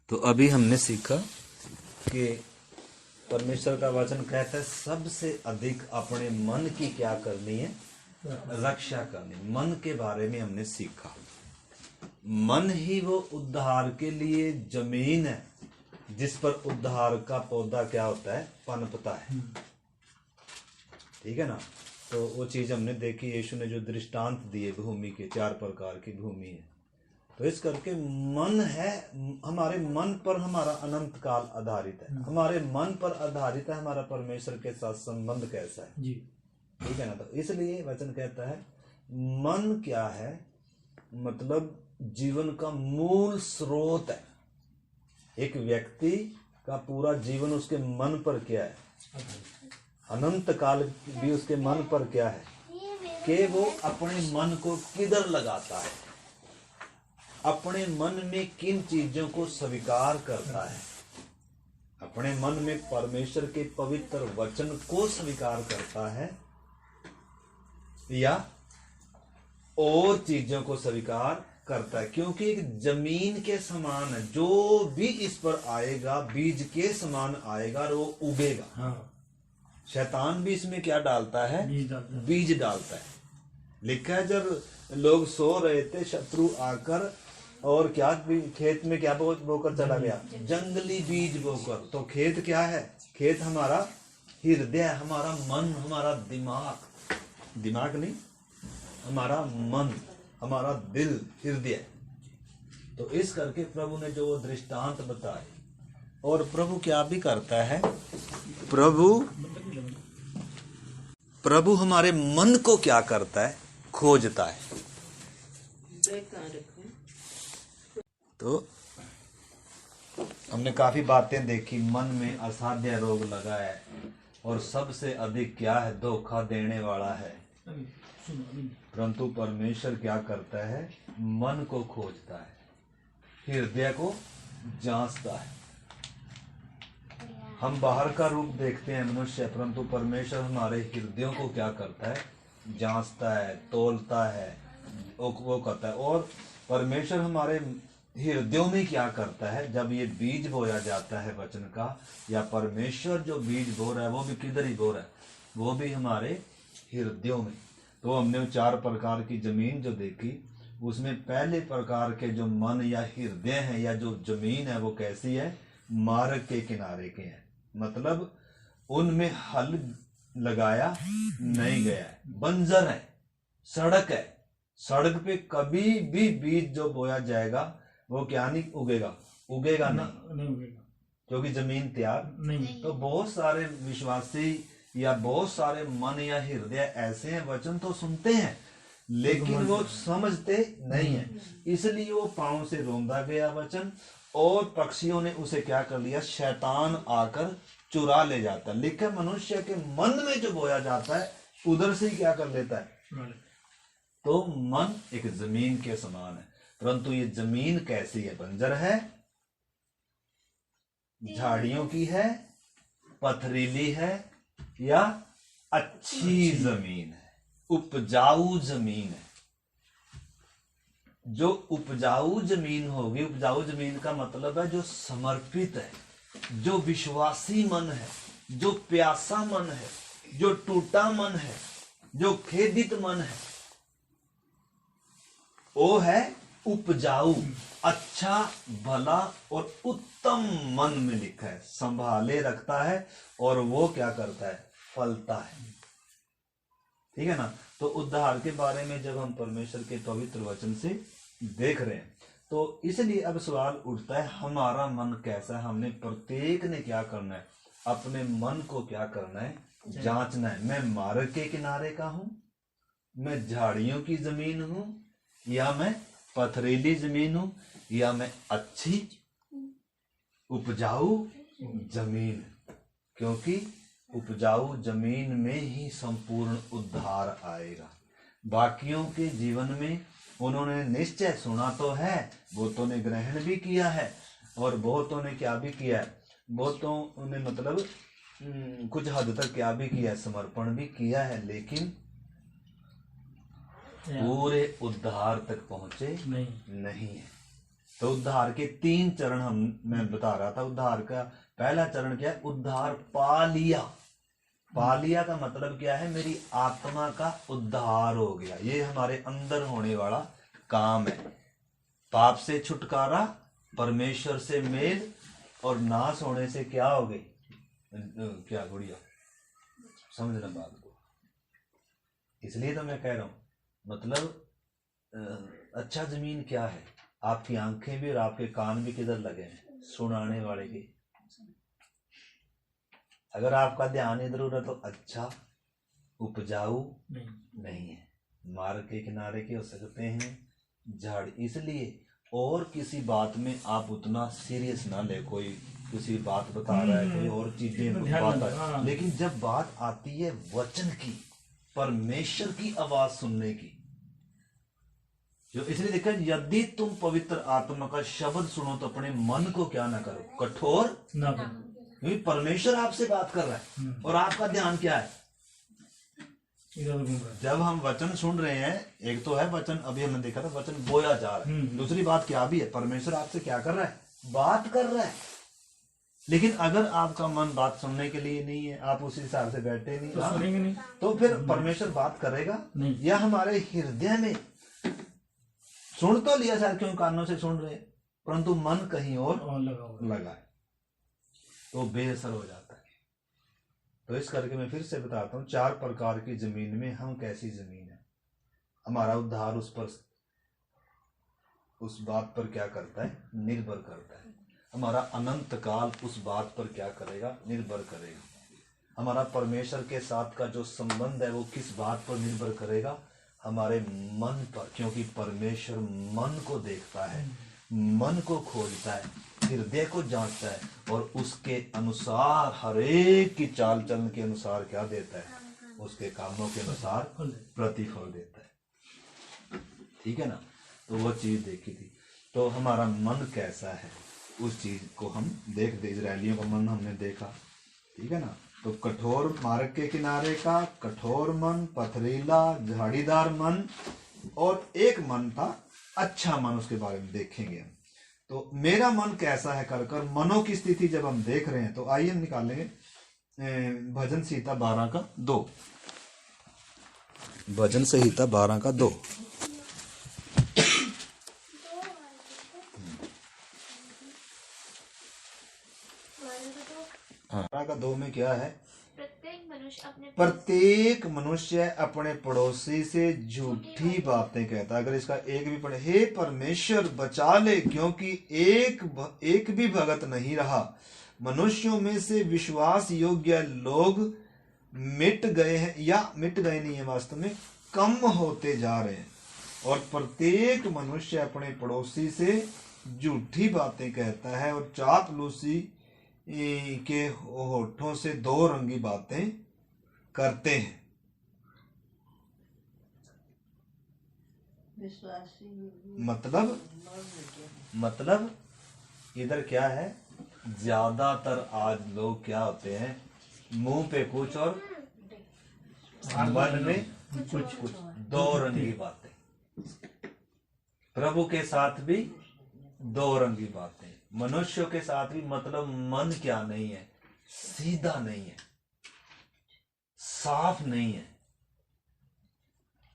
तो अभी हमने सीखा कि परमेश्वर का वचन कहता है सबसे अधिक अपने मन की क्या करनी है, रक्षा करनी। मन के बारे में हमने सीखा। मन ही वो उद्धार के लिए जमीन है जिस पर उद्धार का पौधा क्या होता है, पनपता है। ठीक है ना। तो वो चीज हमने देखी, यीशु ने जो दृष्टांत दिए भूमि के, 4 प्रकार की भूमि है। तो इस करके मन है, हमारे मन पर हमारा अनंत काल आधारित है, हमारे मन पर आधारित है हमारा परमेश्वर के साथ संबंध कैसा है जी। ठीक है ना। तो इसलिए वचन कहता है मन क्या है, मतलब जीवन का मूल स्रोत है। एक व्यक्ति का पूरा जीवन उसके मन पर क्या है, अनंत काल भी उसके मन पर क्या है कि वो अपने मन को किधर लगाता है, अपने मन में किन चीजों को स्वीकार करता है, अपने मन में परमेश्वर के पवित्र वचन को स्वीकार करता है या और चीजों को स्वीकार करता है। क्योंकि एक जमीन के समान है, जो भी इस पर आएगा बीज के समान आएगा और वो उगेगा। हाँ। शैतान भी इसमें क्या डालता है, बीज डालता है। लिखा है जब लोग सो रहे थे शत्रु आकर और क्या खेत में क्या बोकर चला गया, जंगली बीज बोकर। तो खेत क्या है, खेत हमारा हृदय, हमारा मन, हमारा दिमाग नहीं, हमारा मन, हमारा दिल, हृदय। तो इस करके प्रभु ने जो दृष्टांत बताए, और प्रभु क्या भी करता है, प्रभु हमारे मन को क्या करता है, खोजता है। तो हमने काफी बातें देखी। मन में असाध्य रोग लगा है और सबसे अधिक क्या है, धोखा देने वाला है। परंतु परमेश्वर क्या करता है, मन को खोजता है, हृदय को जांचता है। हम बाहर का रूप देखते हैं मनुष्य, परंतु परमेश्वर हमारे हृदयों को क्या करता है, जांचता है, तोलता है, वो करता है। और परमेश्वर हमारे हृदयों में क्या करता है, जब ये बीज बोया जाता है वचन का, या परमेश्वर जो बीज बो रहा है वो भी किधर ही बो रहा है, वो भी हमारे हृदयों में। तो हमने 4 प्रकार की जमीन जो देखी, उसमें पहले प्रकार के जो मन या हृदय है या जो जमीन है वो कैसी है, मार्ग के किनारे के हैं। मतलब उनमें हल लगाया नहीं गया है, बंजर है, सड़क है। सड़क पे कभी भी बीज जो बोया जाएगा वो क्या नहीं उगेगा नहीं उगेगा, क्योंकि जमीन तैयार नहीं। तो बहुत सारे विश्वासी या बहुत सारे मन या हृदय ऐसे हैं, वचन तो सुनते हैं लेकिन वो समझते नहीं है। इसलिए वो पांव से रोंदा गया वचन, और पक्षियों ने उसे क्या कर लिया, शैतान आकर चुरा ले जाता है। लेकिन मनुष्य के मन में जो बोया जाता है उधर से ही क्या कर लेता है। तो मन एक जमीन के समान है, परंतु ये जमीन कैसी है, बंजर है, झाड़ियों की है, पथरीली है, या अच्छी जमीन है, उपजाऊ जमीन है। जो उपजाऊ जमीन होगी, उपजाऊ जमीन का मतलब है जो समर्पित है, जो विश्वासी मन है, जो प्यासा मन है, जो टूटा मन है, जो खेदित मन है, वो है उपजाऊ, अच्छा, भला और उत्तम मन में लिखा है, संभाले रखता है और वो क्या करता है, फलता है। ठीक है ना। तो उद्धार के बारे में जब हम परमेश्वर के पवित्र वचन से देख रहे हैं, तो इसलिए अब सवाल उठता है हमारा मन कैसा है। हमने प्रत्येक ने क्या करना है, अपने मन को क्या करना है, जांचना है। मैं मार्ग के किनारे का हूं, मैं झाड़ियों की जमीन हूं, या मैं पथरीली जमीन हूं, या मैं अच्छी उपजाऊ जमीन। क्योंकि उपजाऊ जमीन में ही संपूर्ण उद्धार आएगा। बाकियों के जीवन में उन्होंने निश्चय सुना तो है, बहुतों ने ग्रहण भी किया है, और बहुतों ने क्या भी किया है, बहुतों ने मतलब कुछ हद तक क्या भी किया है, समर्पण भी किया है, लेकिन पूरे उद्धार तक पहुंचे नहीं है। तो उद्धार के 3 चरण मैं बता रहा था। उद्धार का पहला चरण क्या है? उद्धार पा लिया। पा लिया का मतलब क्या है? मेरी आत्मा का उद्धार हो गया। ये हमारे अंदर होने वाला काम है। पाप से छुटकारा, परमेश्वर से मेल, और नाश होने से क्या हो गई? क्या गुड़िया, समझना बात को। इसलिए तो मैं कह रहा हूं, मतलब अच्छा जमीन क्या है? आपकी आंखें भी और आपके कान भी किधर लगे हैं? सुनाने वाले के। अगर आपका ध्यान इधर उधर तो अच्छा उपजाऊ नहीं है। मार्ग के किनारे के हो सकते हैं झाड़। इसलिए और किसी बात में आप उतना सीरियस ना ले। कोई किसी बात बता रहा है, कोई और चीजें बात, लेकिन जब बात आती है वचन की, परमेश्वर की आवाज सुनने की, जो इसलिए देखा, यदि तुम पवित्र आत्मा का शब्द सुनो तो अपने मन को क्या ना करो, कठोर ना करो। क्योंकि परमेश्वर आपसे बात कर रहा है और आपका ध्यान क्या है? जब हम वचन सुन रहे हैं, एक तो है वचन, अभी हमने देखा था वचन बोया जा रहा है। दूसरी बात क्या भी है? परमेश्वर आपसे क्या कर रहा है? बात कर रहा है। लेकिन अगर आपका मन बात सुनने के लिए नहीं है, आप उसी हिसाब से बैठे नहीं, तो सुनेंगे नहीं, तो फिर परमेश्वर बात करेगा नहीं। या हमारे हृदय में सुन तो लिया शायद, क्यों कानों से सुन रहे हैं, परंतु मन कहीं और लगा है, तो बेअसर हो जाता है। तो इस करके मैं फिर से बताता हूँ, 4 प्रकार की जमीन में हम कैसी जमीन है। हमारा उद्धार उस बात पर क्या करता है? निर्भर करता है। हमारा अनंत काल उस बात पर क्या करेगा? निर्भर करेगा। हमारा परमेश्वर के साथ का जो संबंध है वो किस बात पर निर्भर करेगा? हमारे मन पर। क्योंकि परमेश्वर मन को देखता है, मन को खोजता है, हृदय को जांचता है, और उसके अनुसार, हरेक की चाल चलन के अनुसार क्या देता है? उसके कामों के अनुसार प्रतिफल देता है। ठीक है ना? तो वो चीज देखी थी। तो हमारा मन कैसा है, उस चीज को हम देख दे। इजरायलियों का मन हमने देखा, ठीक है ना? तो कठोर मार्ग के किनारे का कठोर मन, पथरीला झाड़ीदार मन, और एक मन था अच्छा मन, उसके बारे में देखेंगे हम। तो मेरा मन कैसा है कर मनों की स्थिति जब हम देख रहे हैं, तो आइए हम निकालेंगे भजन संहिता 12 का 2। भजन संहिता 12 का 2। हाँ, का 2 में क्या है? प्रत्येक मनुष्य अपने पड़ोसी से झूठी बातें कहता है। अगर इसका एक भी पढ़े, हे परमेश्वर बचा ले, क्योंकि एक भी भगत नहीं रहा। मनुष्यों में से विश्वास योग्य लोग मिट गए हैं, या मिट गए नहीं है, वास्तव में कम होते जा रहे हैं। और प्रत्येक मनुष्य अपने पड़ोसी से झूठी बातें कहता है, और चापलूसी के होठों से 2 रंगी बातें करते हैं। मतलब इधर क्या है? ज्यादातर आज लोग क्या होते हैं? मुंह पे कुछ और मन में कुछ 2 रंगी बातें। प्रभु के साथ भी 2 रंगी बातें, मनुष्यों के साथ भी। मतलब मन क्या नहीं है? सीधा नहीं है, साफ नहीं है।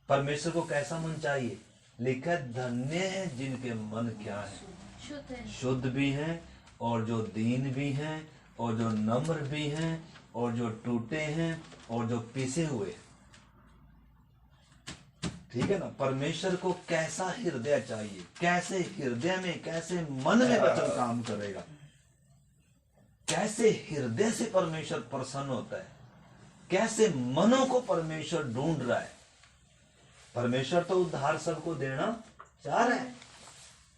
परमेश्वर को कैसा मन चाहिए? लिखा धन्य है जिनके मन क्या है? शुद्ध भी हैं, और जो दीन भी हैं, और जो नम्र भी हैं, और जो टूटे हैं, और जो पिसे हुए। ठीक है ना? परमेश्वर को कैसा हृदय चाहिए? कैसे हृदय में, कैसे मन में वचन काम करेगा? कैसे हृदय से परमेश्वर प्रसन्न होता है? कैसे मनों को परमेश्वर ढूंढ रहा है? परमेश्वर तो उद्धार सबको देना चाह रहा है,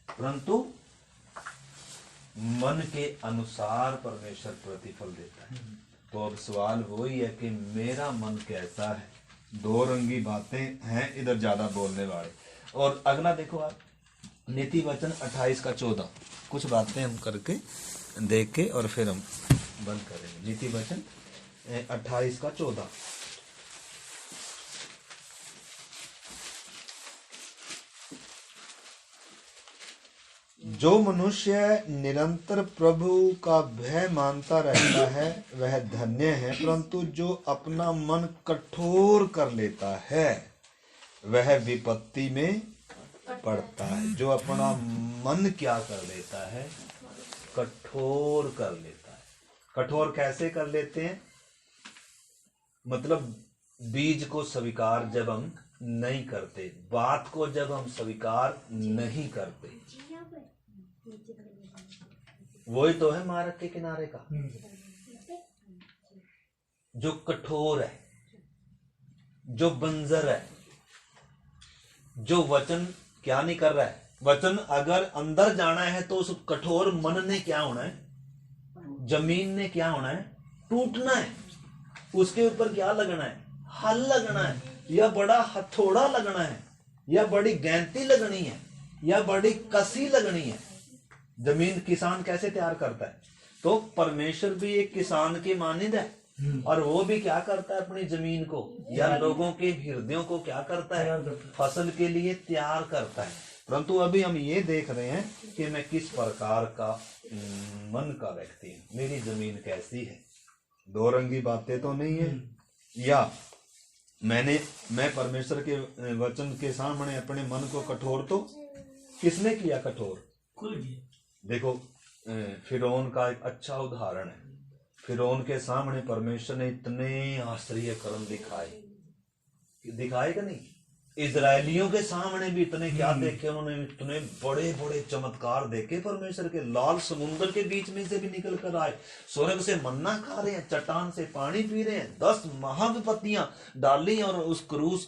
परंतु मन के अनुसार परमेश्वर प्रतिफल देता है। तो अब सवाल वही है कि मेरा मन कैसा है? 2 रंगी बातें हैं इधर ज्यादा बोलने वाले। और अगला देखो आप, नीति वचन 28 का 14। कुछ बातें हम करके देख के और फिर हम बंद करेंगे। नीति वचन 28 का 14। जो मनुष्य निरंतर प्रभु का भय मानता रहता है वह धन्य है, परंतु जो अपना मन कठोर कर लेता है वह विपत्ति में पड़ता है। जो अपना मन क्या कर लेता है, कठोर कर लेता है। कठोर कैसे कर लेते हैं, मतलब बीज को स्वीकार जब हम नहीं करते, बात को जब हम स्वीकार नहीं करते, वही तो है मार्ग के किनारे का। जो कठोर है, जो बंजर है, जो वचन क्या नहीं कर रहा है, वचन अगर अंदर जाना है तो उस कठोर मन ने क्या होना है, जमीन ने क्या होना है, टूटना है। उसके ऊपर क्या लगना है, हल लगना है, या बड़ा हथौड़ा लगना है, या बड़ी गैंती लगनी है, या बड़ी कसी लगनी है। जमीन किसान कैसे तैयार करता है, तो परमेश्वर भी एक किसान के मानिंद है, और वो भी क्या करता है, अपनी जमीन को या लोगों के हृदयों को क्या करता है, फसल के लिए तैयार करता है। परंतु अभी हम ये देख रहे हैं कि मैं किस प्रकार का मन का व्यक्ति हूं, मेरी जमीन कैसी है। दो रंगी बातें तो नहीं है, या मैं परमेश्वर के वचन के सामने अपने मन को कठोर तो किसने किया, कठोर खुद किया। देखो फिरौन का एक अच्छा उदाहरण है। फिरौन के सामने परमेश्वर ने इतने आश्चर्य कर्म दिखाए कि नहीं। इजरायलियों के सामने भी इतने क्या देखे उन्होंने, इतने बड़े बड़े चमत्कार देखे परमेश्वर के। लाल समुद्र के बीच में से भी निकल कर आए, स्वर्ग से मन्ना खा रहे हैं, चट्टान से पानी पी रहे हैं, 10 महाविपत्तियां डाली और उस क्रूस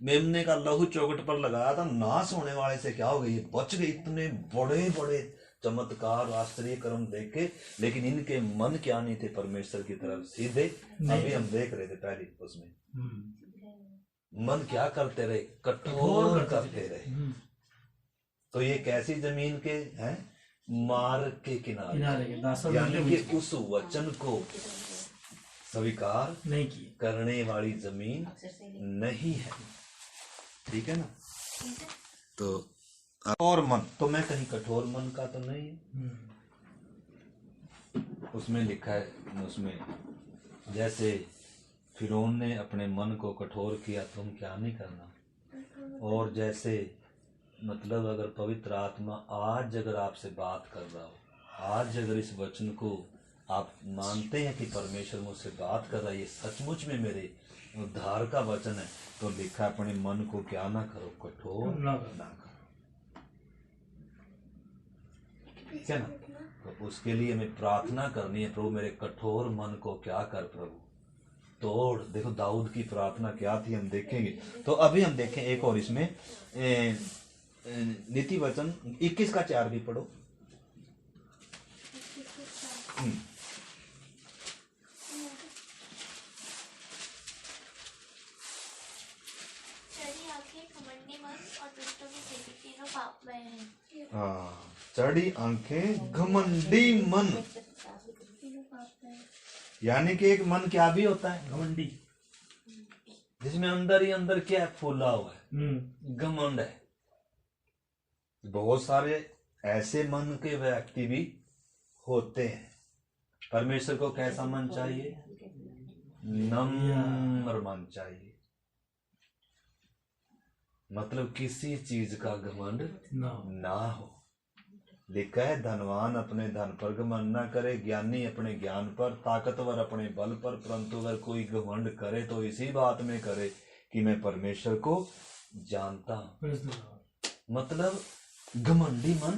मेमने का लहू चौकट पर लगाया था, नाश होने वाले से क्या हो गई, बच गए। इतने बड़े बड़े चमत्कार आश्चर्य कर्म देखे, लेकिन इनके मन क्या नहीं थे परमेश्वर की तरफ सीधे। अभी हम देख रहे थे पहले उसमें मन क्या करते रहे, कठोर करते रहे। तो ये कैसी जमीन के हैं, मार्ग के किनारे, यानी कि उस वचन को स्वीकार नहीं करने वाली जमीन नहीं है। ठीक है ना। तो कठोर मन, तो मैं कहीं कठोर मन का तो नहीं है। उसमें लिखा है, उसमें जैसे फिरौन ने अपने मन को कठोर किया, तुम क्या नहीं करना। और जैसे मतलब अगर पवित्र आत्मा आज अगर आपसे बात कर रहा हो, आज अगर इस वचन को आप मानते हैं कि परमेश्वर मुझसे बात कर रहा है, ये सचमुच में मेरे उद्धार का वचन है, तो लिखा अपने मन को क्या ना करो, कठोर ना करो। ठीक है ना। तो उसके लिए हमें प्रार्थना करनी है, प्रभु मेरे कठोर मन को क्या कर, प्रभु तोड़। देखो दाऊद की प्रार्थना क्या थी, हम देखेंगे। तो अभी हम देखें एक और इसमें नीति वचन 21 का 4 भी पढ़ो। चढ़ी आंखें, घमंडी मन, यानी कि एक मन क्या भी होता है, घमंडी, जिसमें अंदर ही अंदर क्या फूला हुआ है, घमंड है। बहुत सारे ऐसे मन के व्यक्ति भी होते हैं। परमेश्वर को कैसा मन चाहिए, नम्र मन चाहिए, मतलब किसी चीज का घमंड ना हो। लिखा है धनवान अपने धन पर घमंड न करे, ज्ञानी अपने ज्ञान पर, ताकतवर अपने बल पर, परंतु अगर कोई घमंड करे तो इसी बात में करे कि मैं परमेश्वर को जानता हूं। मतलब घमंडी मन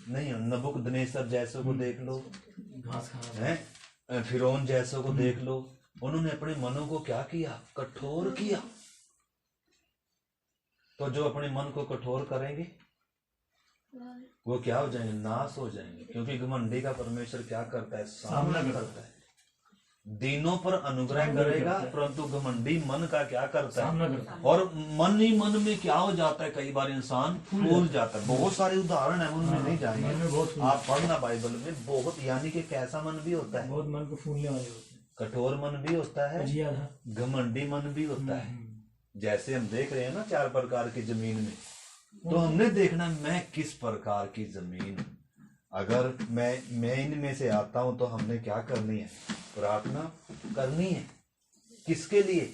नहीं। नबूकदनेस्सर जैसों को देख लो, हैं फिरौन जैसों को देख लो, उन्होंने अपने मनों को क्या किया, कठोर किया। तो जो अपने मन को कठोर करेंगे वो क्या हो जाएंगे, नाश हो जाएंगे। क्योंकि घमंडी का परमेश्वर क्या करता है, सामना करता है, दीनों पर अनुग्रह करेगा, परंतु घमंडी मन का क्या करता है, और मन ही मन में क्या हो जाता है, कई बार इंसान फूल जाता है। बहुत सारे उदाहरण है, उनमें नहीं जाएंगे, आप पढ़ना बाइबल में बहुत। यानी कि कैसा मन भी होता है, बहुत मन को फूलने वाले होते हैं, कठोर मन भी होता है, घमंडी मन भी होता है। जैसे हम देख रहे हैं ना 4 प्रकार की जमीन में, तो हमने देखना मैं किस प्रकार की जमीन हूं। अगर मैं इनमें से आता हूं तो हमने क्या करनी है, प्रार्थना करनी है। किसके लिए?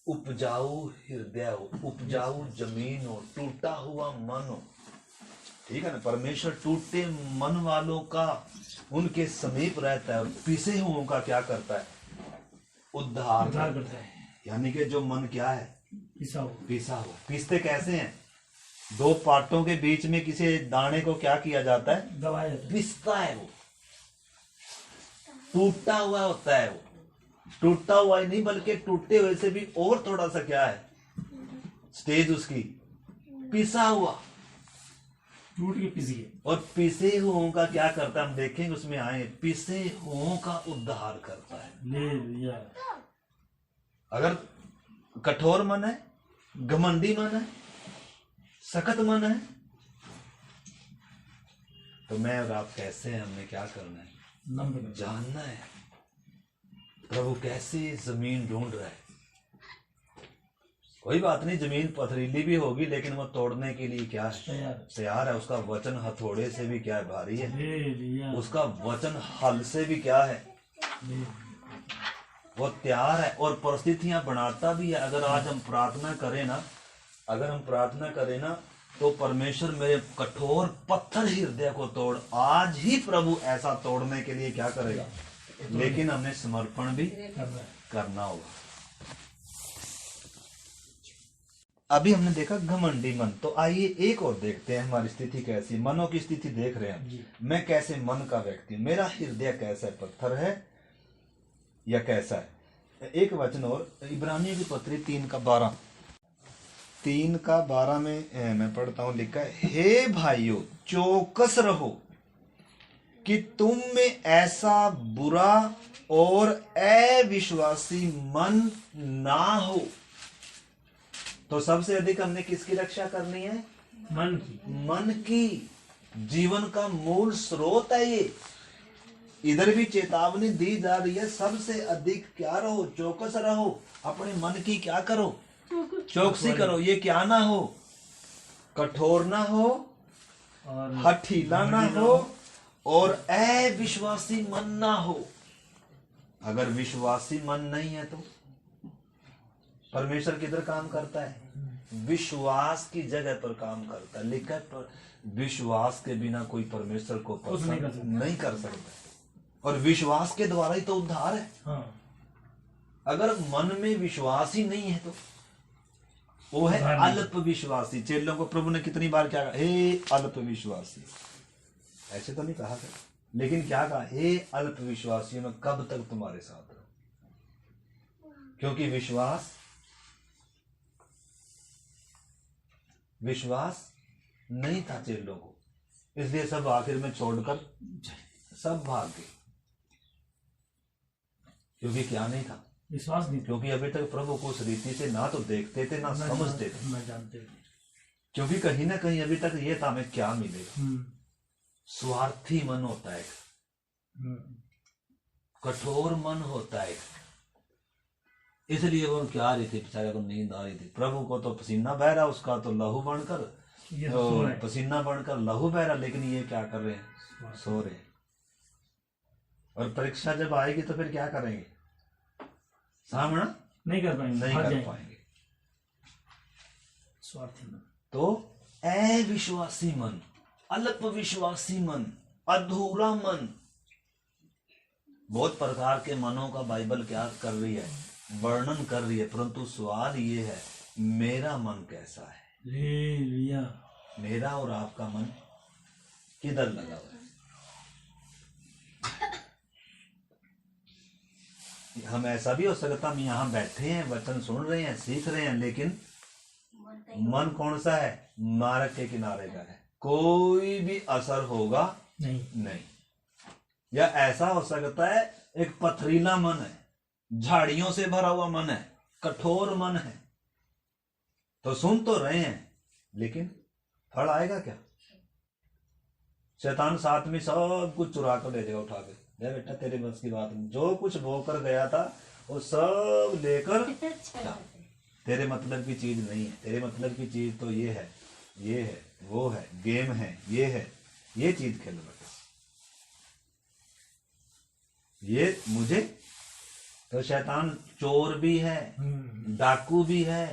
उपजाऊ हृदय हो, उपजाऊ जमीन हो, टूटा हुआ मन हो, ठीक है ना। परमेश्वर टूटे मन वालों का उनके समीप रहता है और पिसे हुओं का क्या करता है, उद्धार करता है। यानी कि जो मन क्या है, पिसा हुआ। पिसते कैसे हैं? दो पाटों के बीच में किसी दाने को क्या किया जाता है, दबाया जाता है, पिसता है। वो टूटा हुआ होता है। वो टूटा हुआ ही नहीं बल्कि टूटे हुए से भी और थोड़ा सा क्या है स्टेज उसकी, पिसा हुआ, टूट के पिस गए। और पिसे हुओं का क्या करता है, हम देखेंगे उसमें आए, पिसे हुओं का उद्धार करता है। ले अगर कठोर मन है, घमंडी मन है, सख्त मन है, तो मैं और आप कैसे हैं, हमने क्या करना है, जानना है प्रभु कैसे जमीन ढूंढ रहा है। कोई बात नहीं, जमीन पथरीली भी होगी लेकिन वो तोड़ने के लिए क्या है, तैयार है। उसका वचन हथौड़े से भी क्या है, भारी है। उसका वचन हल से भी क्या है, वो तैयार है। और परिस्थितियां बनाता भी है। अगर आज हम प्रार्थना करें ना, अगर हम प्रार्थना करें ना, तो परमेश्वर मेरे कठोर पत्थर हृदय को तोड़, आज ही प्रभु ऐसा तोड़ने के लिए क्या करेगा, लेकिन हमने समर्पण भी करना होगा। अभी हमने देखा घमंडी मन, तो आइए एक और देखते हैं हमारी स्थिति कैसी, मनों की स्थिति देख रहे हैं। मैं कैसे मन का व्यक्ति हूं, मेरा हृदय कैसा है, पत्थर है या कैसा है। एक वचन और, इब्रानियों की पत्री 3:12 में मैं पढ़ता हूं, लिखा है, हे भाइयों चौकस रहो कि तुम में ऐसा बुरा और अविश्वासी मन ना हो। तो सबसे अधिक हमने किसकी रक्षा करनी है, मन की। जीवन का मूल स्रोत है ये। इधर भी चेतावनी दी जा रही है, सबसे अधिक क्या रहो, चौकस रहो, अपने मन की क्या करो, चौकसी करो। ये क्या ना हो, कठोर ना हो, हठीला ना हो और अविश्वासी मन ना हो। अगर विश्वासी मन नहीं है तो परमेश्वर किधर काम करता है, विश्वास की जगह पर काम करता है। लिखा है पर विश्वास के बिना कोई परमेश्वर को पसंद नहीं कर सकता, और विश्वास के द्वारा ही तो उद्धार है। हाँ। अगर मन में विश्वास ही नहीं है तो वो है अल्प विश्वासी। चेलों को प्रभु ने कितनी बार क्या कहा, हे अल्प विश्वासी, ऐसे तो नहीं कहा था, लेकिन क्या कहा, हे अल्प विश्वासियों में कब तक तुम्हारे साथ रहो। क्योंकि विश्वास नहीं था चेलों को, इसलिए सब आखिर में छोड़कर सब भाग गए। क्योंकि क्या नहीं था, विश्वास नहीं। क्योंकि अभी तक प्रभु को उस रीति से ना तो देखते थे ना समझते थे, ना जानते थे। क्योंकि कहीं ना कहीं अभी तक ये था हमें क्या मिलेगा, स्वार्थी मन होता है, कठोर मन होता है। इसलिए वो क्या रही थी, बेचारे को नींद आ रही थी। प्रभु को तो पसीना बह रहा, उसका तो लहू बनकर, तो पसीना बनकर लहू बह रहा, लेकिन ये क्या कर रहे हैं, सो रहे। और परीक्षा जब आएगी तो फिर क्या करेंगे, सामना नहीं कर पाएंगे। स्वार्थी मन, तो अविश्वासी मन, अल्प विश्वासी मन, अधूरा मन, बहुत प्रकार के मनों का बाइबल क्या कर रही है, वर्णन कर रही है। परंतु सवाल ये है, मेरा मन कैसा है, मेरा और आपका मन किधर लगा हुआ है। हम ऐसा भी हो सकता, हम यहाँ बैठे हैं, वचन सुन रहे हैं, सीख रहे हैं, लेकिन मन कौन सा है, मार्ग के किनारे का है, कोई भी असर होगा नहीं। या ऐसा हो सकता है एक पथरीला मन है, झाड़ियों से भरा हुआ मन है, कठोर मन है, तो सुन तो रहे हैं लेकिन फल आएगा क्या। शैतान साथ में सब कुछ चुरा कर ले जाएगा, उठा के, बेटा तेरे बस की बात नहीं, जो कुछ बोकर गया था वो सब लेकर, तेरे मतलब की चीज नहीं है। तेरे मतलब की चीज तो ये है, ये है, वो है, गेम है, ये है, ये चीज खेल बेटा, ये मुझे तो शैतान चोर भी है, डाकू भी है,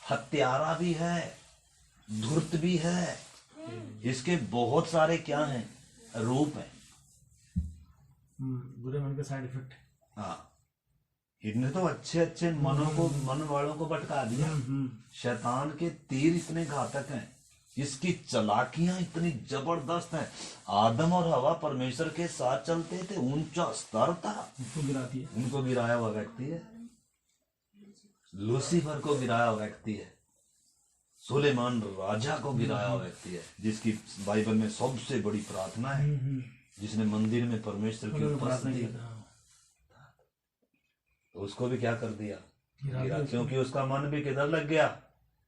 हत्यारा भी है, धूर्त भी है, इसके बहुत सारे क्या हैं, रूप हैं। बुरे मन के साइड इफेक्ट। हाँ, इनने तो अच्छे अच्छे मनों को, मन वालों को भटका दिया। शैतान के तीर इतने घातक हैं, इसकी चालाकियां इतनी जबरदस्त हैं। आदम और हवा परमेश्वर के साथ चलते थे, ऊंचा स्तर था, उसको गिराती है। उनको गिराया हुआ व्यक्ति है, लूसीफर को गिराया हुआ व्यक्ति है, सुलेमान राजा को गिराया हुआ व्यक्ति है, जिसकी बाइबल में सबसे बड़ी प्रार्थना है, जिसने मंदिर में परमेश्वर की उपस्थिति, तो उसको भी क्या कर दिया, गिरा, क्योंकि उसका मन भी किधर लग गया,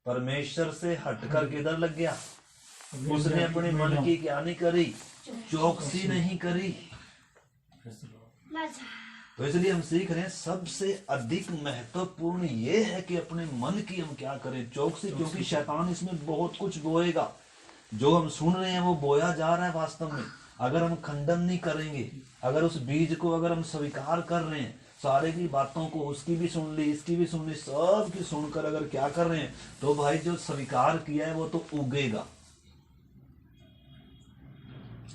परमेश्वर से हटकर किधर लग गया। उसने अपने मन की क्या नहीं करी, चौकसी नहीं करी। तो इसलिए हम सीख रहे हैं सबसे अधिक महत्वपूर्ण ये है कि अपने मन की हम क्या करें, चौकसी, क्योंकि शैतान इसमें बहुत कुछ बोएगा। जो हम सुन रहे हैं वो बोया जा रहा है वास्तव में। अगर हम खंडन नहीं करेंगे, अगर उस बीज को अगर हम स्वीकार कर रहे हैं, सारे की बातों को, उसकी भी सुन ली, इसकी भी सुन ली, सब की सुनकर अगर क्या कर रहे हैं, तो भाई जो स्वीकार किया है वो तो उगेगा।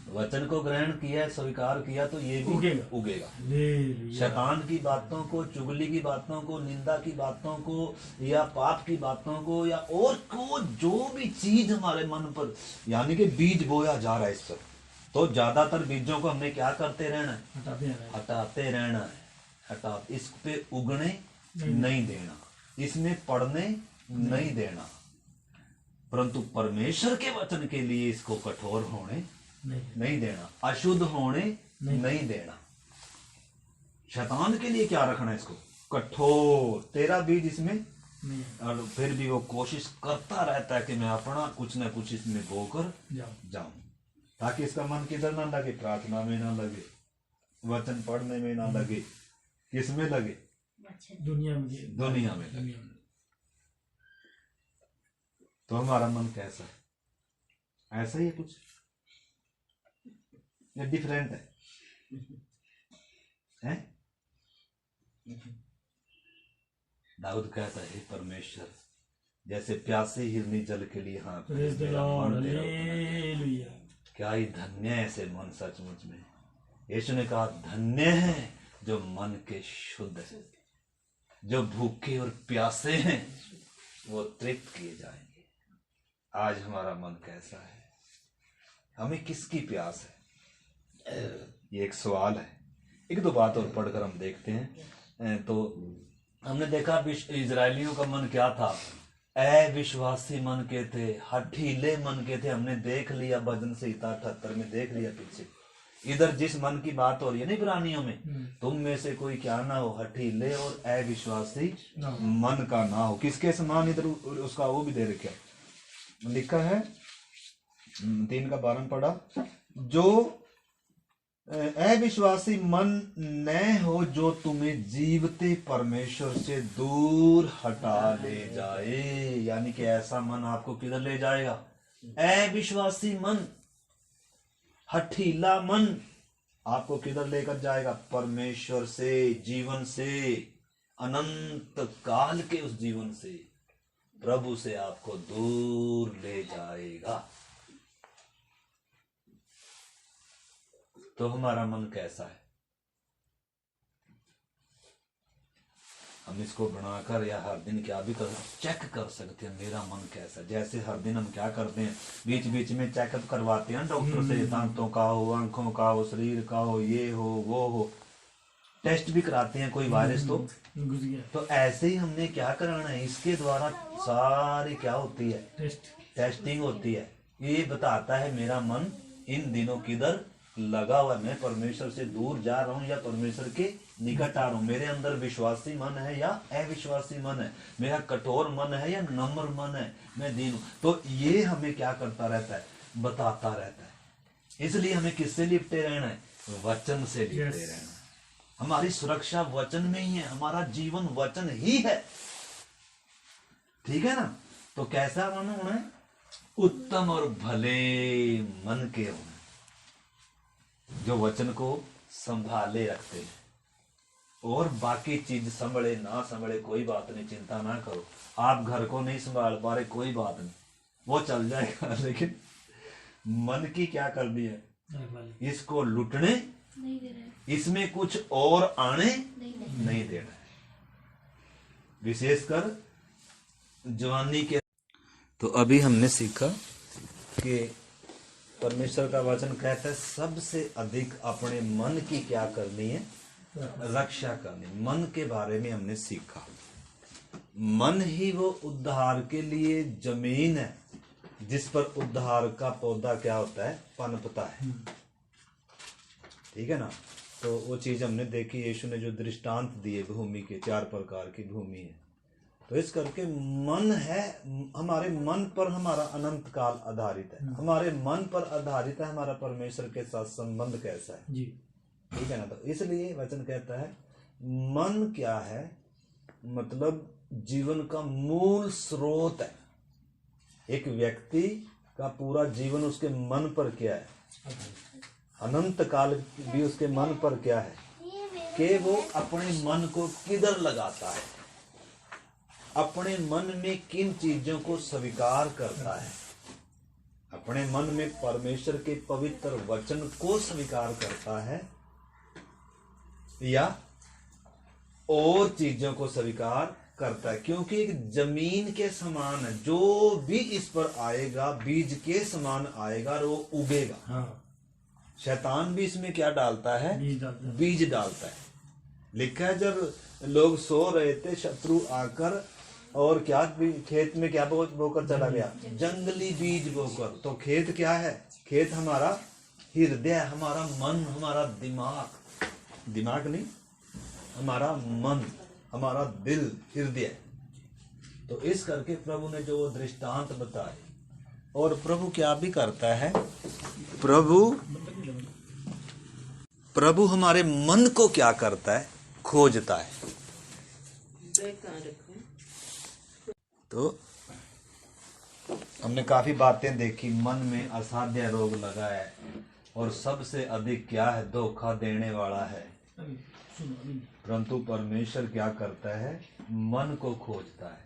वचन को ग्रहण किया है, स्वीकार किया, तो ये भी उगेगा। शैतान की बातों को, चुगली की बातों को, निंदा की बातों को, या पाप की बातों को, या और को जो भी चीज हमारे मन पर, यानी कि बीज बोया जा रहा है इस पर, तो ज्यादातर बीजों को हमने क्या करते रहना है, हटाते रहना है, इस पे उगने नहीं देना, इसमें पड़ने नहीं देना। परंतु परमेश्वर के वचन के लिए इसको कठोर होने नहीं देना, अशुद्ध होने नहीं देना। शैतान के लिए क्या रखना है, इसको कठोर, तेरा बीज इसमें, और फिर भी वो कोशिश करता रहता है कि मैं अपना कुछ ना कुछ इसमें बोकर जाऊं, ताकि इसका मन किधर ना लगे, प्रार्थना में ना लगे, वचन पढ़ने में ना लगे, किस में लगे, दुनिया में लगे। तो हमारा मन कैसा है, ऐसा ही है कुछ, या डिफरेंट है? दाऊद कहता है, परमेश्वर जैसे प्यासी हिरनी जल के लिए, हाँ क्या ही धन्य है ऐसे मन, सचमुच में यीशु ने कहा धन्य है जो मन के शुद्ध है, जो भूखे और प्यासे हैं वो तृप्त किए जाएंगे। आज हमारा मन कैसा है, हमें किसकी प्यास है, ये एक सवाल है। एक दो बात और पढ़कर हम देखते हैं। तो हमने देखा इजरायलियों का मन क्या था, अविश्वासी मन के थे, हठीले मन के थे। हमने देख लिया भजन संहिता 78 में, देख लिया पीछे। इधर जिस मन की बात हो रही है ना इब्रानियों में, तुम में से कोई क्या ना हो, हठीले और अविश्वासी मन का ना हो। किसके समान, इधर उसका वो भी दे रखा लिखा है, 3:12 पढ़ा, जो अविश्वासी मन न हो, जो तुम्हें जीवते परमेश्वर से दूर हटा ले जाए। यानी कि ऐसा मन आपको किधर ले जाएगा, अविश्वासी मन, हठीला मन आपको किधर लेकर जाएगा, परमेश्वर से, जीवन से, अनंत काल के उस जीवन से, प्रभु से आपको दूर ले जाएगा। तो हमारा मन कैसा है, हम इसको बनाकर या हर दिन क्या भी कर चेक कर सकते हैं, मेरा मन कैसा। जैसे हर दिन हम क्या करते हैं, बीच बीच में चेकअप करवाते हैं डॉक्टर से, दांतों का हो, आंखों का हो, शरीर का हो, ये हो वो हो, टेस्ट भी कराते हैं, कोई वायरस तो घुस गया। तो ऐसे ही हमने क्या कराना है, इसके द्वारा सारी क्या होती है, टेस्टिंग होती है। ये बताता है मेरा मन इन दिनों किधर लगा हुआ, मैं परमेश्वर से दूर जा रहा हूं या परमेश्वर के निकट आ रहा हूं, मेरे अंदर विश्वासी मन है या अविश्वासी मन है, मेरा कठोर मन है या नम्र मन है, मैं दीन हूं। तो ये हमें क्या करता रहता है, बताता रहता है। इसलिए हमें किससे लिपटे रहना है, वचन से लिपटे रहना है। हमारी सुरक्षा वचन में ही है, हमारा जीवन वचन ही है, ठीक है ना। तो कैसा मन होना है, उत्तम और भले मन के हों, जो वचन को संभाले रखते हैं। और बाकी चीज संभले ना संभले कोई बात नहीं, चिंता ना करो। आप घर को नहीं संभाल पा रहे, कोई बात नहीं, वो चल जाएगा। लेकिन मन की क्या करनी है? इसको लुटने नहीं दे रहा है, इसमें कुछ और आने नहीं नहीं देना है, विशेषकर जवानी के। तो अभी हमने सीखा कि परमेश्वर का वचन कहता है सबसे अधिक अपने मन की क्या करनी है? रक्षा करनी। मन के बारे में हमने सीखा। मन ही वो उद्धार के लिए जमीन है जिस पर उद्धार का पौधा क्या होता है? पनपता है। ठीक है ना? तो वो चीज हमने देखी, यीशु ने जो दृष्टांत दिए भूमि के, 4 प्रकार की भूमि है। तो इस करके मन है, हमारे मन पर हमारा अनंत काल आधारित है, हमारे मन पर आधारित है हमारा परमेश्वर के साथ संबंध कैसा है जी। ठीक है ना? तो इसलिए वचन कहता है मन क्या है? मतलब जीवन का मूल स्रोत है। एक व्यक्ति का पूरा जीवन उसके मन पर क्या है? अनंत काल भी उसके मन पर क्या है कि वो अपने मन को किधर लगाता है, अपने मन में किन चीजों को स्वीकार करता है, अपने मन में परमेश्वर के पवित्र वचन को स्वीकार करता है या और चीजों को स्वीकार करता है। क्योंकि एक जमीन के समान है, जो भी इस पर आएगा बीज के समान आएगा और वो उगेगा। हाँ, शैतान भी इसमें क्या डालता है? बीज डालता है। बीज डालता है। लिखा है जब लोग सो रहे थे शत्रु आकर और क्या खेत में क्या बोकर चला गया? जंगली बीज बोकर। तो खेत क्या है? खेत हमारा हृदय, हमारा मन, हमारा दिमाग, दिमाग नहीं, हमारा मन, हमारा दिल, हृदय। तो इस करके प्रभु ने जो दृष्टांत बताए, और प्रभु क्या भी करता है, प्रभु हमारे मन को क्या करता है? खोजता है। तो हमने काफी बातें देखी। मन में असाध्य रोग लगा है और सबसे अधिक क्या है? धोखा देने वाला है। परंतु परमेश्वर क्या करता है? मन को खोजता है,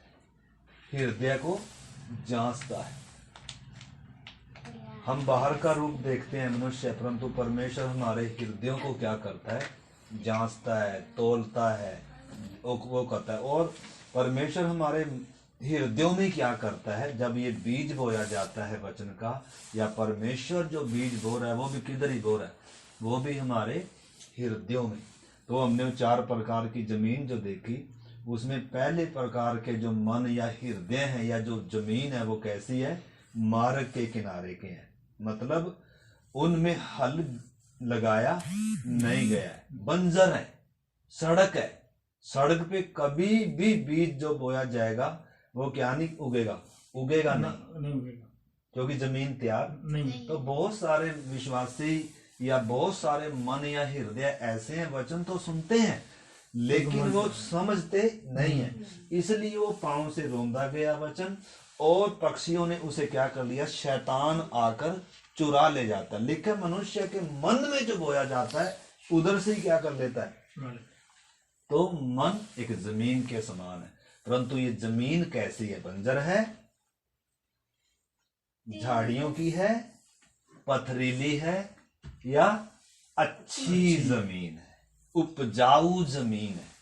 हृदय को जांचता है। हम बाहर का रूप देखते हैं मनुष्य, परंतु परमेश्वर हमारे हृदयों को क्या करता है? जांचता है, तोलता है, वो करता है। और परमेश्वर हमारे हृदयों में क्या करता है? जब ये बीज बोया जाता है वचन का, या परमेश्वर जो बीज बो रहा है वो भी किधर ही बो रहा है? वो भी हमारे हृदयों में। तो हमने 4 प्रकार की जमीन जो देखी, उसमें पहले प्रकार के जो मन या हृदय है या जो जमीन है वो कैसी है? मार्ग के किनारे के हैं। मतलब उनमें हल लगाया नहीं गया है, बंजर है, सड़क है। सड़क पे कभी भी बीज जो बोया जाएगा वो क्या नहीं उगेगा? उगेगा नहीं उगेगा, क्योंकि जमीन तैयार नहीं। तो बहुत सारे विश्वासी या बहुत सारे मन या हृदय ऐसे हैं, वचन तो सुनते हैं लेकिन वो समझते नहीं है। इसलिए वो पांव से रोंदा गया वचन, और पक्षियों ने उसे क्या कर लिया? शैतान आकर चुरा ले जाता है। लिखा मनुष्य के मन में जो बोया जाता है उधर से ही क्या कर लेता है? तो मन एक जमीन के समान है, परंतु ये जमीन कैसी है? बंजर है, झाड़ियों की है, पथरीली है, या अच्छी जमीन है, उपजाऊ जमीन है।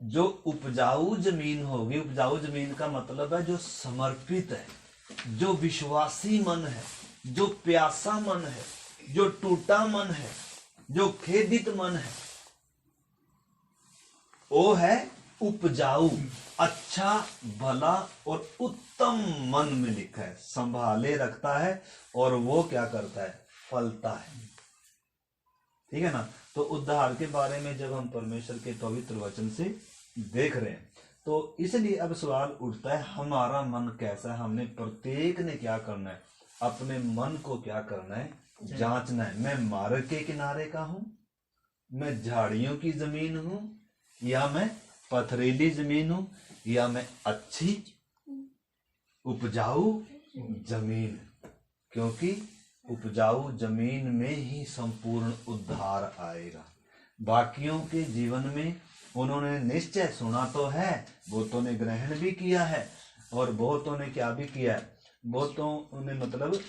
जो उपजाऊ जमीन होगी, उपजाऊ जमीन का मतलब है जो समर्पित है, जो विश्वासी मन है, जो प्यासा मन है, जो टूटा मन है, जो खेदित मन है, वो है उपजाऊ। अच्छा, भला और उत्तम मन में लिखा है, संभाले रखता है और वो क्या करता है? फलता है। ठीक है ना? तो उद्धार के बारे में जब हम परमेश्वर के पवित्र वचन से देख रहे हैं, तो इसलिए अब सवाल उठता है हमारा मन कैसा है? हमने प्रत्येक ने क्या करना है? अपने मन को क्या करना है? जांचना है। मैं मार्ग के किनारे का हूं, मैं झाड़ियों की जमीन हूं, या मैं पथरीली जमीन हूं, या मैं अच्छी उपजाऊ जमीन, क्योंकि उपजाऊ जमीन में ही संपूर्ण उद्धार आएगा। बाकियों के जीवन में उन्होंने निश्चय सुना तो है, बहुतों ने ग्रहण भी किया है और बहुतों ने क्या भी किया है, बहुतों ने मतलब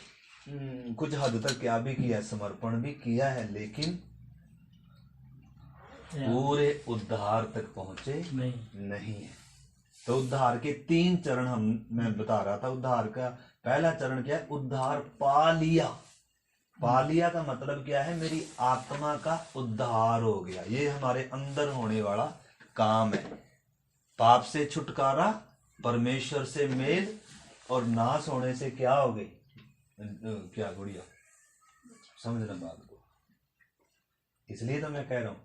कुछ हद तक क्या भी किया है, समर्पण भी किया है, लेकिन पूरे उद्धार तक पहुंचे नहीं है। तो उद्धार के 3 चरण मैं बता रहा था। उद्धार का पहला चरण क्या है? उद्धार पा लिया। पा लिया का मतलब क्या है? मेरी आत्मा का उद्धार हो गया। ये हमारे अंदर होने वाला काम है। पाप से छुटकारा, परमेश्वर से मेल और नाश होने से क्या हो गई? क्या गुड़िया, समझना बात को। इसलिए तो मैं कह रहा हूं,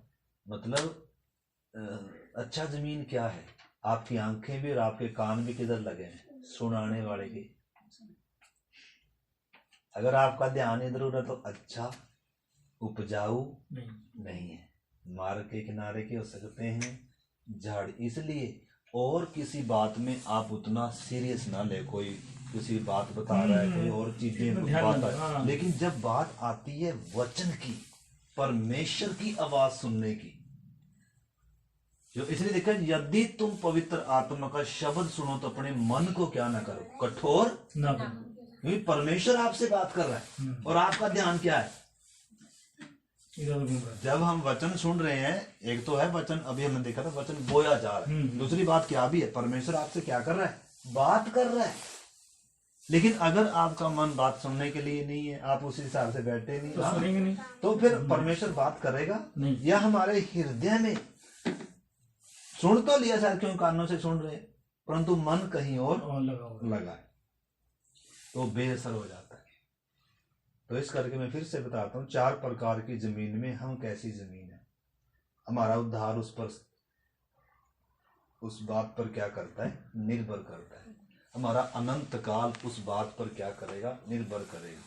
मतलब अच्छा जमीन क्या है? आपकी आंखें भी और आपके कान भी किधर लगे हैं? सुनाने वाले के। अगर आपका ध्यान इधर उधर तो अच्छा उपजाऊ नहीं है। मार्ग के किनारे के हो सकते हैं झाड़। इसलिए और किसी बात में आप उतना सीरियस ना ले। कोई किसी बात बता रहा है, कोई और चीजें बात है, लेकिन जब बात आती है वचन की, परमेश्वर की आवाज सुनने की, जो इसलिए देखा, यदि तुम पवित्र आत्मा का शब्द सुनो तो अपने मन को क्या ना करो, कठोर ना करो। क्योंकि परमेश्वर आपसे बात कर रहा है और आपका ध्यान क्या है? जब हम वचन सुन रहे हैं, एक तो है वचन, अभी हमने देखा था वचन बोया जा रहा है। दूसरी बात क्या भी है? परमेश्वर आपसे क्या कर रहा है? बात कर रहा है। लेकिन अगर आपका मन बात सुनने के लिए नहीं है, आप उसी हिसाब से बैठे नहीं, तो सुनेंगे नहीं, तो फिर परमेश्वर बात करेगा नहीं। या हमारे हृदय में सुन तो लिया शायद, क्यों कानों से सुन रहे हैं, परंतु मन कहीं और लगा है, तो बेअसर हो जाता है। तो इस करके मैं फिर से बताता हूँ, 4 प्रकार की जमीन में हम कैसी जमीन है। हमारा उद्धार उस बात पर क्या करता है? निर्भर करता है। हमारा अनंत काल उस बात पर क्या करेगा? निर्भर करेगा।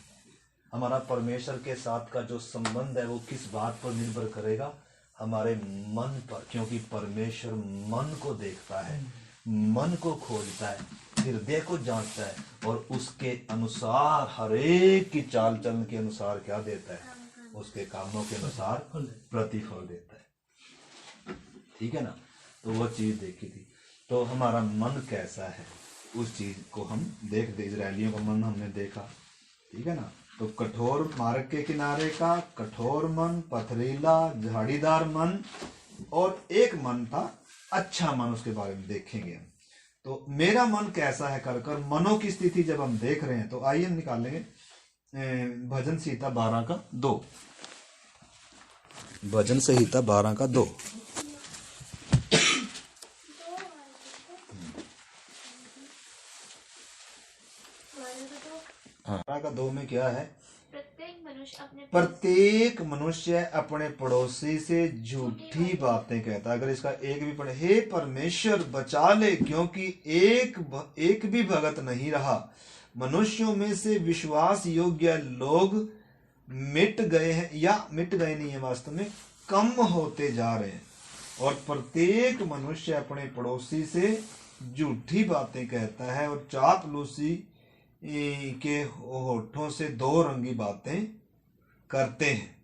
हमारा परमेश्वर के साथ का जो संबंध है वो किस बात पर निर्भर करेगा? हमारे मन पर, क्योंकि परमेश्वर मन को देखता है, मन को खोजता है, हृदय को जांचता है और उसके अनुसार, हर एक की चाल चलन के अनुसार क्या देता है? उसके कामों के अनुसार प्रतिफल देता है। ठीक है ना? तो वो चीज देखी थी। तो हमारा मन कैसा है, उस चीज को हम देखते। इजरायलियों का मन हमने देखा, ठीक है ना? तो कठोर मार्ग के किनारे का कठोर मन, पथरीला झाड़ीदार मन, और एक मन था अच्छा मन, उसके बारे में देखेंगे हम। तो मेरा मन कैसा है कर मनों की स्थिति जब हम देख रहे हैं, तो आइए हम निकालेंगे भजन संहिता 12 का 2। भजन संहिता 12 का 2। हाँ, का 2 में क्या है? प्रत्येक मनुष्य अपने पड़ोसी से झूठी बातें कहता है। अगर इसका एक भी पढ़े, हे परमेश्वर बचा ले, क्योंकि एक भी भगत नहीं रहा। मनुष्यों में से विश्वास योग्य लोग मिट गए हैं, या मिट गए नहीं है, वास्तव में कम होते जा रहे हैं। और प्रत्येक मनुष्य अपने पड़ोसी से झूठी बातें कहता है और चापलूसी के होठों से 2 रंगी बातें करते हैं।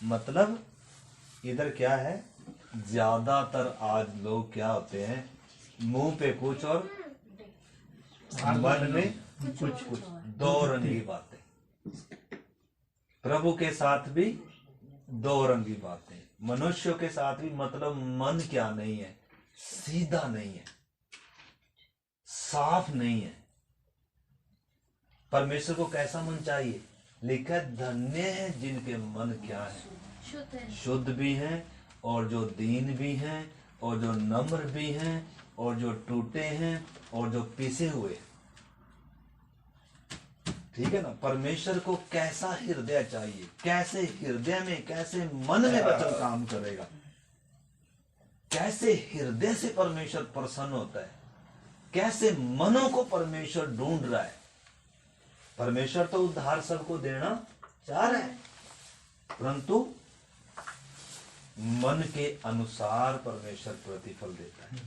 मतलब इधर क्या है? ज्यादातर आज लोग क्या होते हैं? मुंह पे कुछ और मन में कुछ 2 रंगी बातें। प्रभु के साथ भी 2 रंगी बातें, मनुष्यों के साथ भी। मतलब मन क्या नहीं है? सीधा नहीं है, साफ नहीं है। परमेश्वर को कैसा मन चाहिए? लिखा है, धन्य है जिनके मन क्या है? शुद्ध भी हैं, और जो दीन भी हैं, और जो नम्र भी हैं, और जो टूटे हैं, और जो पिसे हुए। ठीक है ना? परमेश्वर को कैसा हृदय चाहिए? कैसे हृदय में, कैसे मन में वचन काम करेगा? कैसे हृदय से परमेश्वर प्रसन्न होता है? कैसे मनों को परमेश्वर ढूंढ रहा है? परमेश्वर तो उद्धार सबको देना चाह रहा है, परंतु मन के अनुसार परमेश्वर प्रतिफल देता है।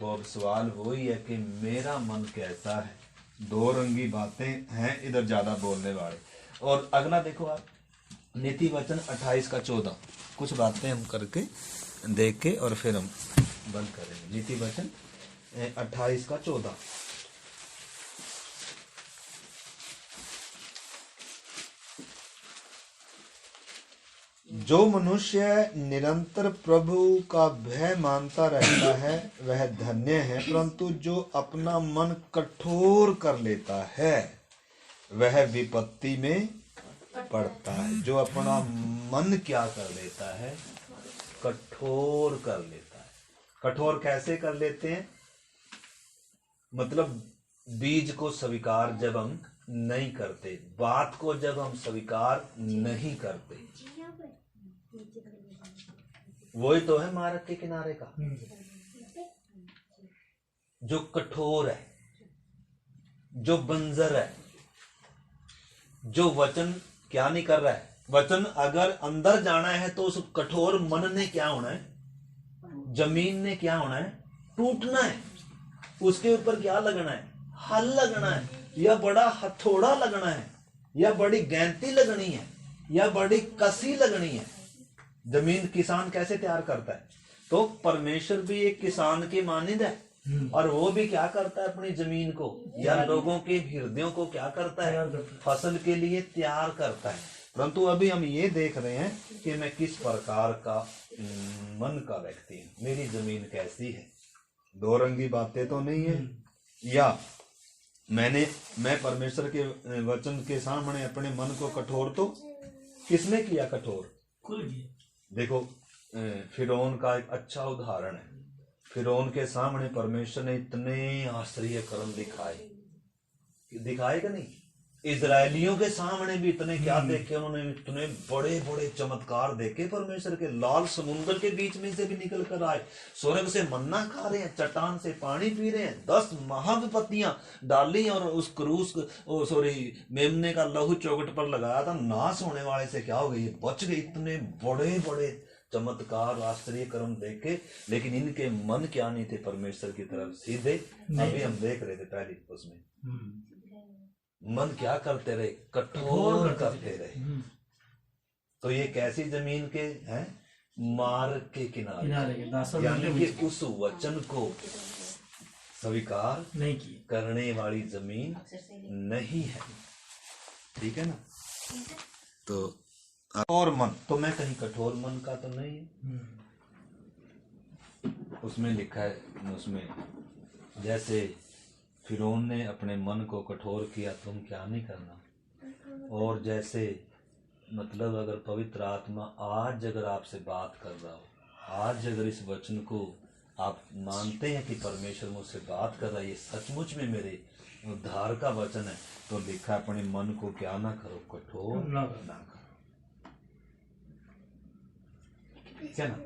तो अब सवाल वही है कि मेरा मन कैसा है। दो रंगी बातें हैं इधर ज्यादा बोलने वाले। और अगला देखो आप, नीति वचन 28 का 14, कुछ बातें हम करके देख के और फिर हम बंद करेंगे। नीति वचन 28 का 14। जो मनुष्य निरंतर प्रभु का भय मानता रहता है वह धन्य है, परंतु जो अपना मन कठोर कर लेता है वह विपत्ति में पड़ता है। जो अपना मन क्या कर लेता है, कठोर कर लेता है। कठोर कैसे कर लेते हैं, मतलब बीज को स्वीकार जब हम नहीं करते, बात को जब हम स्वीकार नहीं करते, वही तो है मार्ग के किनारे का जो कठोर है, जो बंजर है, जो वचन क्या नहीं कर रहा है। वचन अगर अंदर जाना है तो उस कठोर मन ने क्या होना है, जमीन ने क्या होना है, टूटना है। उसके ऊपर क्या लगना है, हल लगना है, या बड़ा हथौड़ा लगना है, या बड़ी गैंती लगनी है, या बड़ी कसी लगनी है। जमीन किसान कैसे तैयार करता है, तो परमेश्वर भी एक किसान के मानिंद है, और वो भी क्या करता है, अपनी जमीन को या लोगों के हृदयों को क्या करता है, फसल के लिए तैयार करता है। परंतु अभी हम ये देख रहे हैं कि मैं किस प्रकार का मन का व्यक्ति हूं, मेरी जमीन कैसी है। दो रंगी बातें तो नहीं है। या मैं परमेश्वर के वचन के सामने अपने मन को कठोर तो किसने किया, कठोर खुल गया। देखो फिरौन का एक अच्छा उदाहरण है। फिरौन के सामने परमेश्वर ने इतने आश्चर्य कर्म दिखाए कि नहीं। इजरायलियों के सामने भी इतने क्या देखे उन्होंने, इतने बड़े बड़े चमत्कार देखे परमेश्वर के। लाल समुद्र के बीच में से भी निकल कर आए, स्वर्ग से मन्ना खा रहे हैं, चट्टान से पानी पी रहे हैं, 10 महाविपत्तियां डाली, और उस क्रूस मेमने का लहू चौखट पर लगाया था, नाश होने वाले से क्या हो गई, बच गए। इतने बड़े बड़े चमत्कार आश्चर्य कर्म देखे, लेकिन इनके मन क्या नहीं थे परमेश्वर की तरफ सीधे। अभी हम देख रहे थे पहले उसमें मन क्या करते रहे, कठोर करते रहे। तो ये कैसी जमीन के हैं, मार्ग के किनारे, यानी कि उस वचन को स्वीकार नहीं करने वाली जमीन नहीं है। ठीक है ना। तो और मन तो मैं कहीं कठोर मन का तो नहीं है। उसमें लिखा है, उसमें जैसे फिरौन ने अपने मन को कठोर किया, तुम क्या नहीं करना। और जैसे मतलब अगर पवित्र आत्मा आज अगर आपसे बात कर रहा हो, आज अगर इस वचन को आप मानते हैं कि परमेश्वर मुझसे बात कर रहा है, ये सचमुच में मेरे उद्धार का वचन है, तो लिखा है अपने मन को क्या ना करो, कठोर ना करो। ठीक है ना।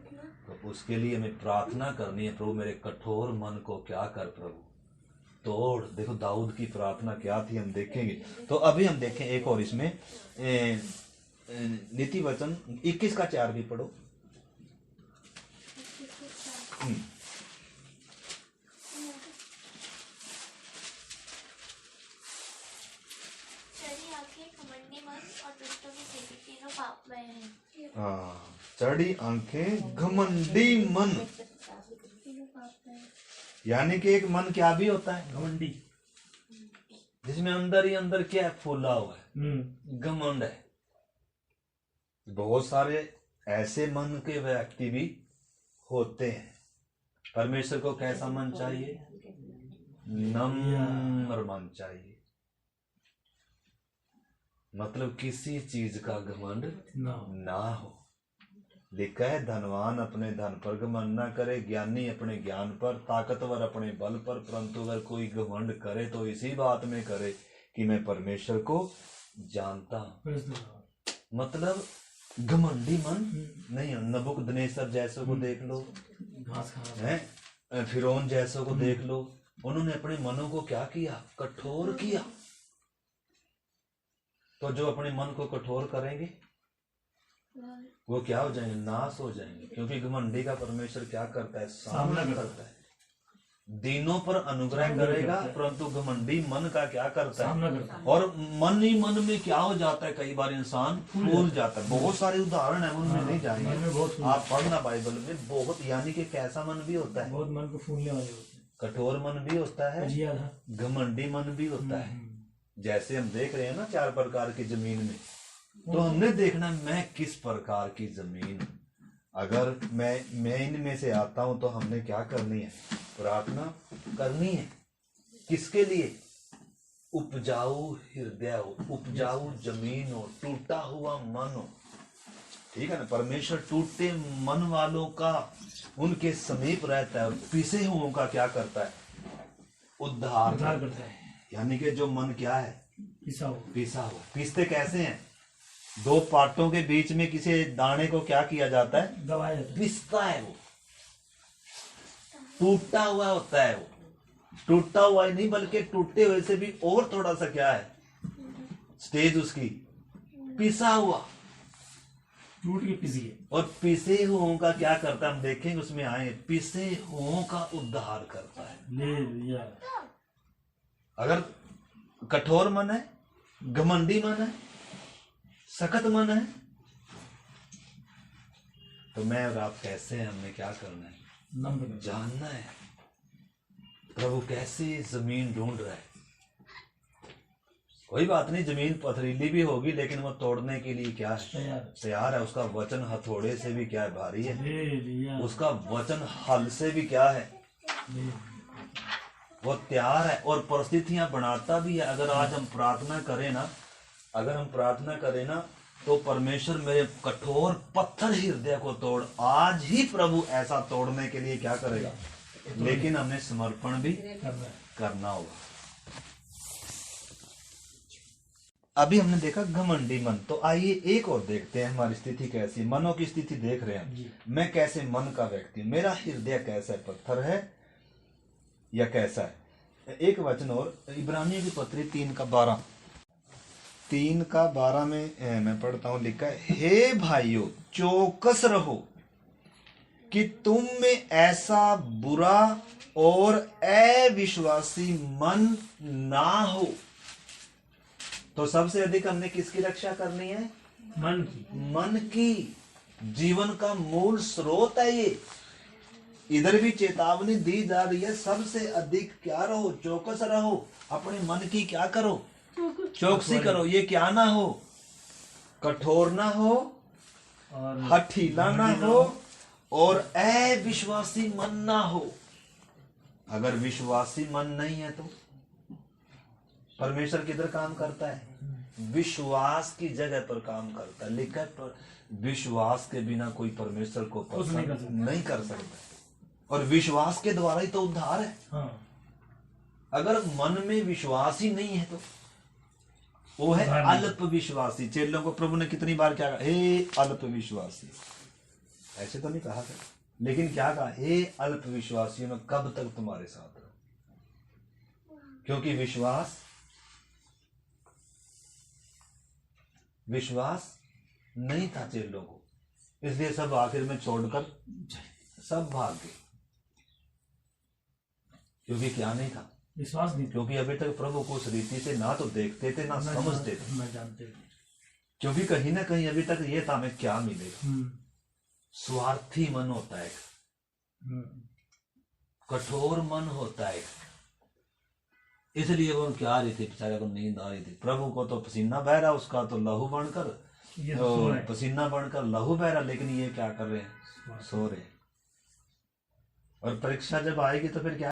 तो उसके लिए हमें प्रार्थना करनी है, प्रभु मेरे कठोर मन को क्या कर प्रभु तोड़। देखो दाऊद की प्रार्थना क्या थी, हम देखेंगे। तो अभी हम देखें एक और इसमें नीति वचन 21 का 4 भी पढ़ो। हाँ, चढ़ी आंखें, घमंडी मन, यानी कि एक मन क्या भी होता है, घमंडी, जिसमें अंदर ही अंदर क्या है, फूला हुआ है, घमंड है। बहुत सारे ऐसे मन के व्यक्ति भी होते हैं। परमेश्वर को कैसा मन चाहिए, नम्र मन चाहिए, मतलब किसी चीज का घमंड ना हो। लिखा है धनवान अपने धन पर घमंड ना करे, ज्ञानी अपने ज्ञान पर, ताकतवर अपने बल पर, परंतु अगर कोई घमंड करे तो इसी बात में करे कि मैं परमेश्वर को जानता हूं। मतलब घमंडी मन नहीं। नबूकदनेस्सर जैसों को देख लो, फिरौन जैसों को देख लो, उन्होंने अपने मनों को क्या किया, कठोर किया। तो जो अपने मन को कठोर करेंगे वो क्या हो जाएंगे, नाश हो जाएंगे। क्योंकि घमंडी का परमेश्वर क्या करता है, सामना करता है, दीनों पर अनुग्रह करेगा, परंतु घमंडी मन का क्या करता सामना है, करता है। और मन ही मन में क्या हो जाता है, कई बार इंसान फूल जाता है। बहुत सारे उदाहरण है, उनमें नहीं मन में जाएंगे, बहुत आप पढ़ना बाइबल में बहुत। यानी कि कैसा मन भी होता है, बहुत मन को फूलने वाले होते हैं। कठोर मन भी होता है, जिया था। घमंडी मन भी होता है। जैसे हम देख रहे हैं ना 4 प्रकार की जमीन में, तो हमने देखना मैं किस प्रकार की जमीन हूं। अगर मैं इनमें से आता हूं तो हमने क्या करनी है, प्रार्थना करनी है। किसके लिए, उपजाऊ हृदय हो, उपजाऊ जमीन हो, टूटा हुआ मन हो, ठीक है ना। परमेश्वर टूटे मन वालों का उनके समीप रहता है, और पिसे हुओं का क्या करता है, उद्धार करता है। यानी कि जो मन क्या है, पिसा हो। पिसा हुआ। पीसते कैसे हैं, 2 पार्टों के बीच में किसी दाने को क्या किया जाता है, दबाया जाता है। पिसता है। वो टूटा हुआ होता है, वो टूटा हुआ ही नहीं बल्कि टूटे हुए से भी और थोड़ा सा क्या है स्टेज उसकी, पिसा हुआ। टूट के पिस गए। और पिसे हुओं का क्या करता है, हम देखेंगे उसमें आए, पिसे हुओं का उद्धार करता है। ले लिया। अगर कठोर मन है, घमंडी मन है, सख्त मन है, तो मैं और आप कैसे हैं, हमने क्या करना है, नंबर जानना है प्रभु कैसे जमीन ढूंढ रहा है। कोई बात नहीं, जमीन पथरीली भी होगी लेकिन वो तोड़ने के लिए क्या है, तैयार है। उसका वचन हथौड़े से भी क्या है, भारी है। ले लिया। उसका वचन हल से भी क्या है, वो तैयार है, और परिस्थितियां बनाता भी है। अगर आज हम प्रार्थना करें ना, अगर हम प्रार्थना करें ना, तो परमेश्वर मेरे कठोर पत्थर हृदय को तोड़, आज ही प्रभु ऐसा तोड़ने के लिए क्या करेगा, लेकिन हमने समर्पण भी करना होगा। अभी हमने देखा घमंडी मन, तो आइए एक और देखते हैं हमारी स्थिति कैसी, मनों की स्थिति देख रहे हैं। मैं कैसे मन का व्यक्ति, मेरा हृदय कैसा है, पत्थर है या कैसा है। एक वचन और, इब्रानियों की पत्री 3:12 में मैं पढ़ता हूं, लिखा है, हे भाइयों चौकस रहो कि तुम में ऐसा बुरा और अविश्वासी मन ना हो। तो सबसे अधिक हमने किसकी रक्षा करनी है, मन की। मन की। जीवन का मूल स्रोत है ये। इधर भी चेतावनी दी जा रही है, सबसे अधिक क्या रहो, चौकस रहो, अपने मन की क्या करो, चौकसी करो। ये क्या ना हो, कठोर ना हो, और हठीला ना हो, और अविश्वासी मन ना हो। अगर विश्वासी मन नहीं है तो परमेश्वर किधर काम करता है, विश्वास की जगह पर काम करता है। लिखा है विश्वास के बिना कोई परमेश्वर को पसंद नहीं कर सकता, और विश्वास के द्वारा ही तो उद्धार है। हाँ। अगर मन में विश्वास ही नहीं है तो वो है अल्प विश्वासी। चेलों को प्रभु ने कितनी बार क्या कहा, हे अल्प विश्वासी, ऐसे तो नहीं कहा था, लेकिन क्या कहा, हे अल्प विश्वासियों, मैं कब तक तुम्हारे साथ रहूं। क्योंकि विश्वास नहीं था चेलों को, इसलिए सब आखिर में छोड़कर सब भाग गए। क्योंकि क्या नहीं था, विश्वास नहीं। क्योंकि अभी तक प्रभु को उस रीति से ना तो देखते थे ना समझते थे, ना जानते थे। क्योंकि कहीं ना कहीं अभी तक ये था हमें क्या मिलेगा। स्वार्थी मन होता है, कठोर मन होता है, इसलिए वो क्या रही थी, बेचारे को नींद आ रही थी। प्रभु को तो पसीना बह रहा, उसका तो लहू बनकर, तो पसीना बनकर लहू बह रहा, लेकिन ये क्या कर रहे हैं, सो रहे। और परीक्षा जब आएगी तो फिर क्या